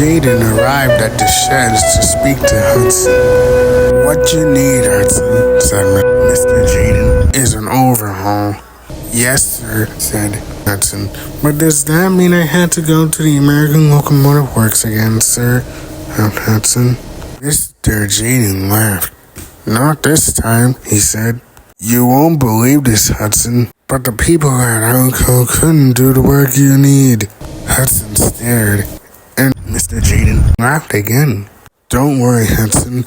Jadon arrived at the sheds to speak to Hudson. What you need, Hudson, said Mr. Jadon, is an overhaul. Yes, sir, said Hudson. But does that mean I had to go to the American Locomotive Works again, sir? Hudson. Mr. Jadon laughed. Not this time, he said. You won't believe this, Hudson, but the people at Overhaul couldn't do the work you need. Hudson stared, and Mr. Jadon laughed again. Don't worry, Hudson,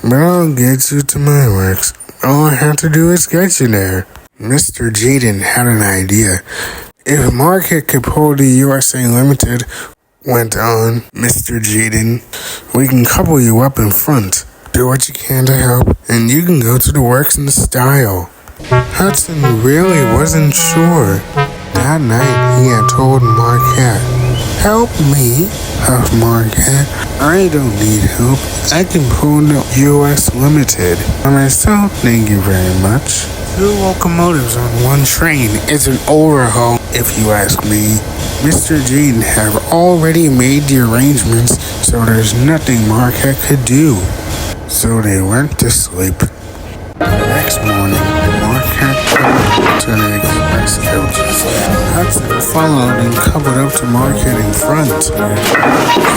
but I'll get you to my works. All I have to do is get you there. Mr. Jadon had an idea. If Marquette could pull the USA Limited, went on Mr. Jadon, we can couple you up in front. Do what you can to help, and you can go to the works in style. Hudson really wasn't sure. That night, he had told Marquette, Help me, huffed Marquette. I don't need help. I can pull the US Limited. By myself, thank you very much. 2 locomotives on one train is an overhaul, if you ask me. Mr. Jadon have already made the arrangements, so there's nothing Marquette could do. So they went to sleep. The next morning, Marquette traveled to the express coaches. Hudson followed and coupled up to Marquette in front of the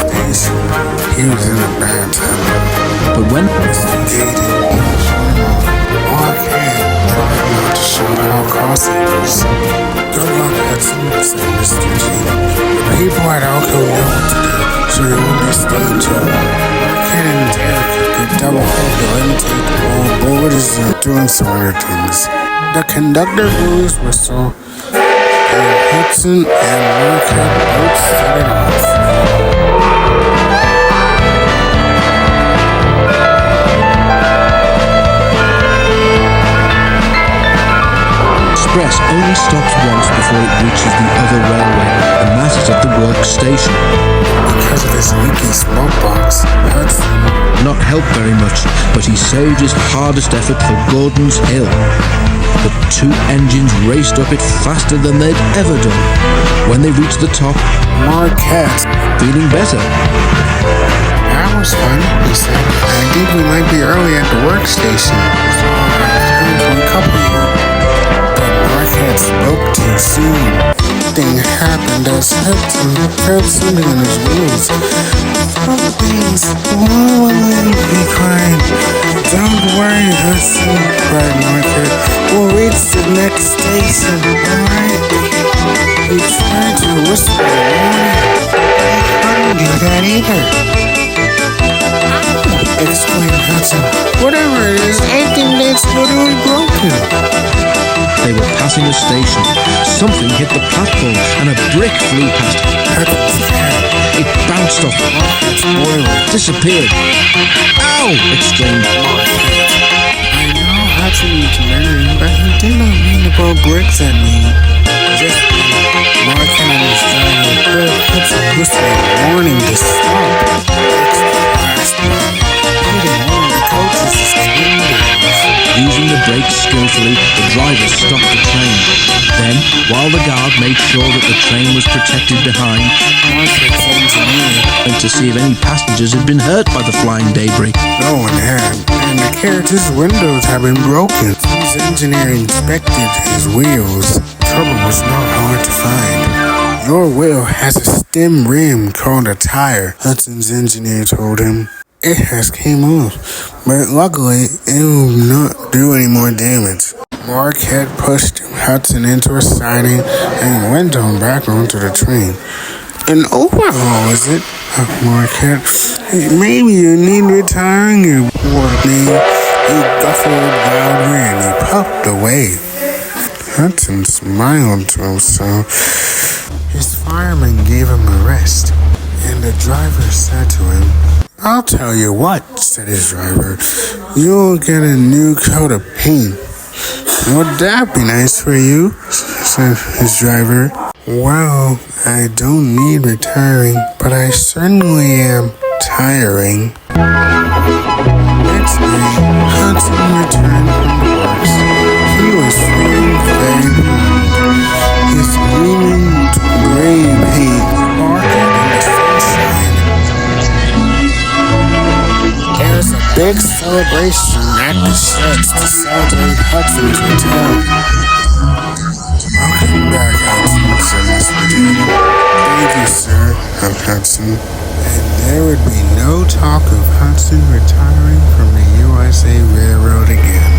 station. He was in a bad temper. But when Mr. Jadon Marquette tried not to show how cross he was. Good luck, Hudson, said Mr. Jadon. The people at Overhaul know what to do, so you won't be staying too long. Marquette and Derek could double hold the limited while Board is doing some other things. The conductor blew his whistle, and Hudson and Marquette both set it off. Express only stops once before it reaches the other railway, and that is at the work station. Because of his leaky smoke box, Hudson Not helped very much, but he saved his hardest effort for Gordon's Hill. The 2 engines raced up it faster than they'd ever done. When they reached the top, Marquette. feeling better. That was fun, he said. I think we might be early at the workstation, so I have time to uncouple you. But Marquette spoke too soon. Something happened as Hudson felt something in his wheels. Something's wrong, he cried. Don't worry, Hudson, cried Marquette. We'll reach the next station, alright? He tried to whisper a warning. I couldn't do that either. Exclaimed Hudson. Whatever it is, I think that's literally broken. They were passing a station. Something hit the platform, and a brick flew past. Hudson's cab. It bounced off, Marquette's boiler. disappeared. Ow! exclaimed Marquette. I know Hudson needs learning, but he did not mean to throw bricks at me. Just then, Marquette and his driver heard Hudson whistling a warning to stop. Using the brakes skillfully, the driver stopped the train. Then, while the guard made sure that the train was protected behind, Marquette's engineer and to see if any passengers had been hurt by the flying debris. No one had, and the carriage's windows had been broken. His engineer inspected his wheels. Trouble was not hard to find. Your wheel has a stem rim called a tire, Hudson's engineer told him. It has came off, but luckily it will not do any more damage. Marquette pushed Hudson into a siding and went on back onto the train. An overhaul, is it? Marquette. Maybe you need retiring, you poor thing. He guffawed loudly and he puffed away. Hudson smiled to himself. His fireman gave him a rest, and the driver said to him, I'll tell you what, said his driver. You'll get a new coat of paint. Would that be nice for you? Said his driver. Well, I don't need retiring, but I certainly am tiring. Next day, Hudson returned from the works. He was feeling very good. His gleaming gray paint sparkled in the sunshine. celebration at the sheds to celebrate Hudson's return. Welcome back, Hudson, said Mr. Jadon. Thank you, sir, of Hudson. And there would be no talk of Hudson retiring from the USA Railroad again.